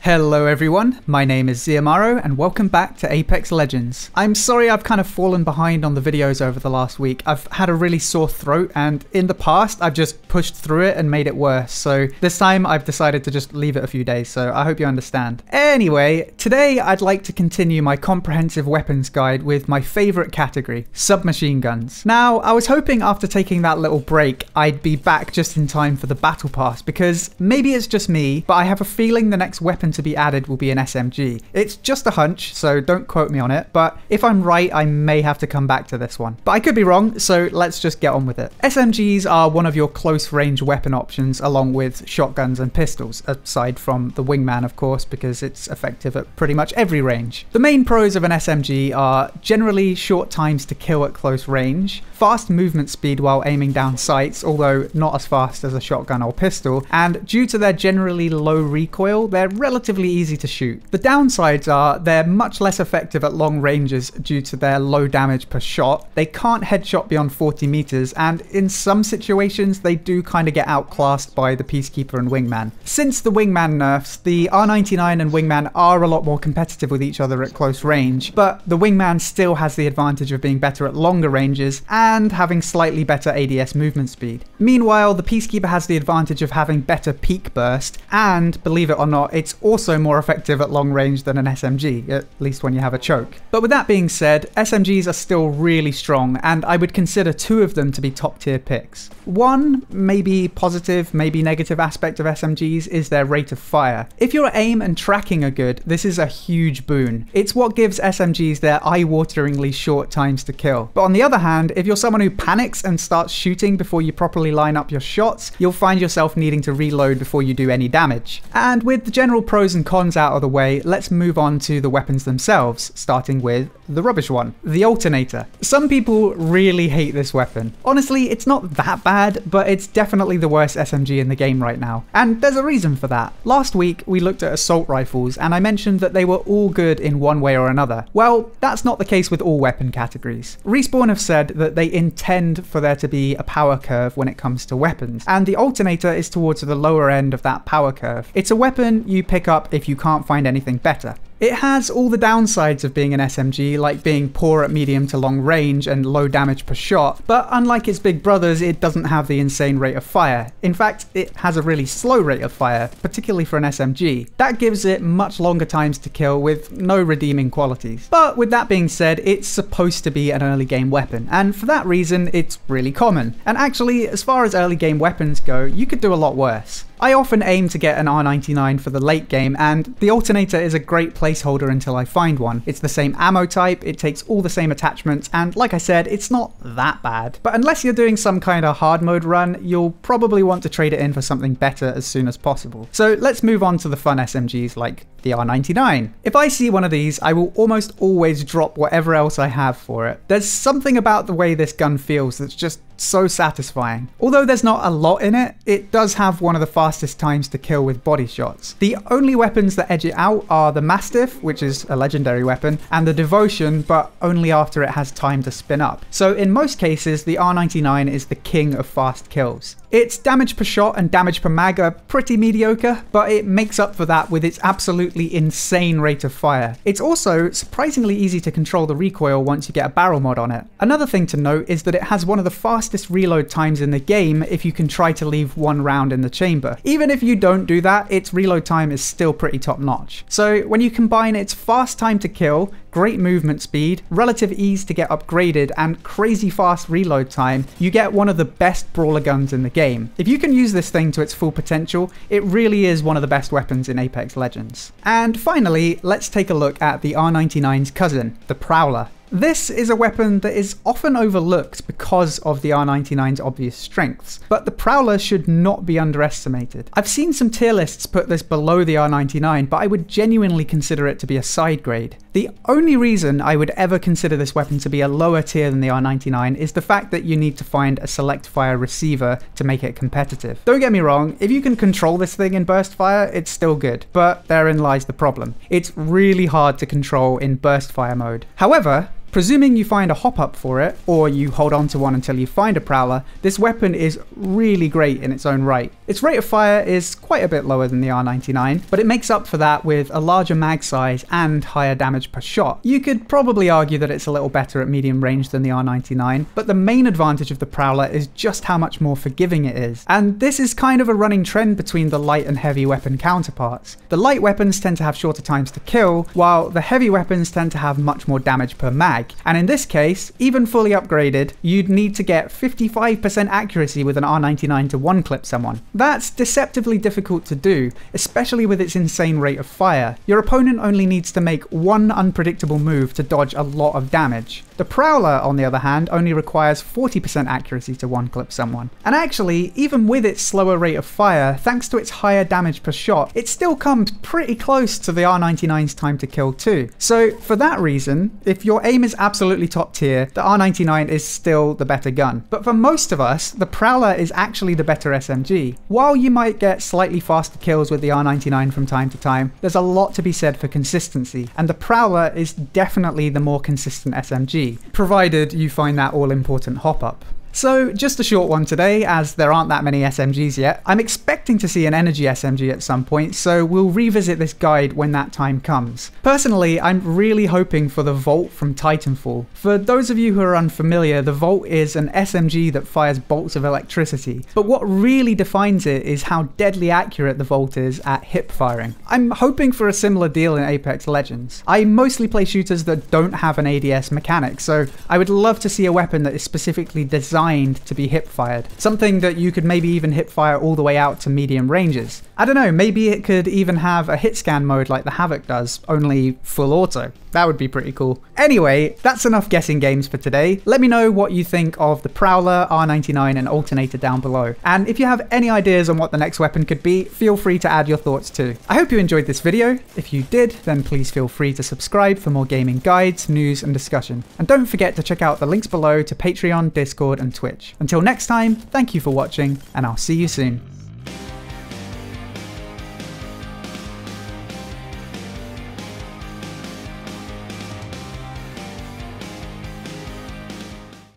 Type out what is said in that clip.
Hello everyone, my name is Xiomaro and welcome back to Apex Legends. I'm sorry I've kind of fallen behind on the videos over the last week. I've had a really sore throat and in the past I've just pushed through it and made it worse. So this time I've decided to just leave it a few days, so I hope you understand. Anyway, today I'd like to continue my comprehensive weapons guide with my favourite category, submachine guns. Now, I was hoping after taking that little break I'd be back just in time for the battle pass because maybe it's just me, but I have a feeling the next weapon to be added will be an SMG. It's just a hunch, so don't quote me on it, but if I'm right, I may have to come back to this one. But I could be wrong, so let's just get on with it. SMGs are one of your close range weapon options along with shotguns and pistols, aside from the wingman of course, because it's effective at pretty much every range. The main pros of an SMG are generally short times to kill at close range, fast movement speed while aiming down sights, although not as fast as a shotgun or pistol, and due to their generally low recoil, they're relatively easy to shoot. The downsides are they're much less effective at long ranges due to their low damage per shot. They can't headshot beyond 40 meters, and in some situations they do kind of get outclassed by the Peacekeeper and Wingman. Since the Wingman nerfs, the R-99 and Wingman are a lot more competitive with each other at close range, but the Wingman still has the advantage of being better at longer ranges and having slightly better ADS movement speed. Meanwhile, the Peacekeeper has the advantage of having better peak burst, and believe it or not, it's also more effective at long range than an SMG, at least when you have a choke. But with that being said, SMGs are still really strong, and I would consider two of them to be top tier picks. One, maybe positive, maybe negative aspect of SMGs is their rate of fire. If your aim and tracking are good, this is a huge boon. It's what gives SMGs their eye-wateringly short times to kill. But on the other hand, if you're someone who panics and starts shooting before you properly line up your shots, you'll find yourself needing to reload before you do any damage. And with the general pros and cons out of the way, let's move on to the weapons themselves, starting with the rubbish one, the Alternator. Some people really hate this weapon. Honestly, it's not that bad, but it's definitely the worst SMG in the game right now. And there's a reason for that. Last week, we looked at assault rifles, and I mentioned that they were all good in one way or another. Well, that's not the case with all weapon categories. Respawn have said that they intend for there to be a power curve when it comes to weapons, and the Alternator is towards the lower end of that power curve. It's a weapon you pick up if you can't find anything better. It has all the downsides of being an SMG, like being poor at medium to long range and low damage per shot, but unlike its big brothers, it doesn't have the insane rate of fire. In fact, it has a really slow rate of fire, particularly for an SMG. That gives it much longer times to kill with no redeeming qualities. But with that being said, it's supposed to be an early game weapon, and for that reason, it's really common. And actually, as far as early game weapons go, you could do a lot worse. I often aim to get an R-99 for the late game, and the Alternator is a great placeholder until I find one. It's the same ammo type, it takes all the same attachments, and like I said, it's not that bad. But unless you're doing some kind of hard mode run, you'll probably want to trade it in for something better as soon as possible. So let's move on to the fun SMGs like the R-99. If I see one of these, I will almost always drop whatever else I have for it. There's something about the way this gun feels that's just so satisfying. Although there's not a lot in it, it does have one of the fastest times to kill with body shots. The only weapons that edge it out are the Mastiff, which is a legendary weapon, and the Devotion, but only after it has time to spin up. So in most cases, the R-99 is the king of fast kills. Its damage per shot and damage per mag are pretty mediocre, but it makes up for that with its absolutely insane rate of fire. It's also surprisingly easy to control the recoil once you get a barrel mod on it. Another thing to note is that it has one of the fastest reload times in the game if you can try to leave one round in the chamber. Even if you don't do that, its reload time is still pretty top notch. So when you combine its fast time to kill, great movement speed, relative ease to get upgraded, and crazy fast reload time, you get one of the best brawler guns in the game. If you can use this thing to its full potential, it really is one of the best weapons in Apex Legends. And finally, let's take a look at the R-99's cousin, the Prowler. This is a weapon that is often overlooked because of the R-99's obvious strengths, but the Prowler should not be underestimated. I've seen some tier lists put this below the R-99, but I would genuinely consider it to be a side grade. The only reason I would ever consider this weapon to be a lower tier than the R-99 is the fact that you need to find a select fire receiver to make it competitive. Don't get me wrong, if you can control this thing in burst fire, it's still good, but therein lies the problem. It's really hard to control in burst fire mode. However, Presuming you find a hop-up for it, or you hold on to one until you find a Prowler, this weapon is really great in its own right. Its rate of fire is quite a bit lower than the R-99, but it makes up for that with a larger mag size and higher damage per shot. You could probably argue that it's a little better at medium range than the R-99, but the main advantage of the Prowler is just how much more forgiving it is. And this is kind of a running trend between the light and heavy weapon counterparts. The light weapons tend to have shorter times to kill, while the heavy weapons tend to have much more damage per mag. And in this case, even fully upgraded, you'd need to get 55% accuracy with an R-99 to one-clip someone. That's deceptively difficult to do, especially with its insane rate of fire. Your opponent only needs to make one unpredictable move to dodge a lot of damage. The Prowler, on the other hand, only requires 40% accuracy to one-clip someone. And actually, even with its slower rate of fire, thanks to its higher damage per shot, it still comes pretty close to the R-99's time to kill too. So for that reason, if your aim is absolutely top tier, the R-99 is still the better gun. But for most of us, the Prowler is actually the better SMG. While you might get slightly faster kills with the R-99 from time to time, there's a lot to be said for consistency, and the Prowler is definitely the more consistent SMG, provided you find that all-important hop-up. So just a short one today, as there aren't that many SMGs yet. I'm expecting to see an energy SMG at some point, so we'll revisit this guide when that time comes. Personally, I'm really hoping for the Volt from Titanfall. For those of you who are unfamiliar, the Volt is an SMG that fires bolts of electricity, but what really defines it is how deadly accurate the Volt is at hip firing. I'm hoping for a similar deal in Apex Legends. I mostly play shooters that don't have an ADS mechanic, so I would love to see a weapon that is specifically designed to be hip fired. Something that you could maybe even hip fire all the way out to medium ranges. I don't know, maybe it could even have a hit scan mode like the Havoc does, only full auto. That would be pretty cool. Anyway, that's enough guessing games for today. Let me know what you think of the Prowler, R-99 and Alternator down below. And if you have any ideas on what the next weapon could be, feel free to add your thoughts too. I hope you enjoyed this video. If you did, then please feel free to subscribe for more gaming guides, news and discussion. And don't forget to check out the links below to Patreon, Discord and Twitch. Until next time, thank you for watching, and I'll see you soon.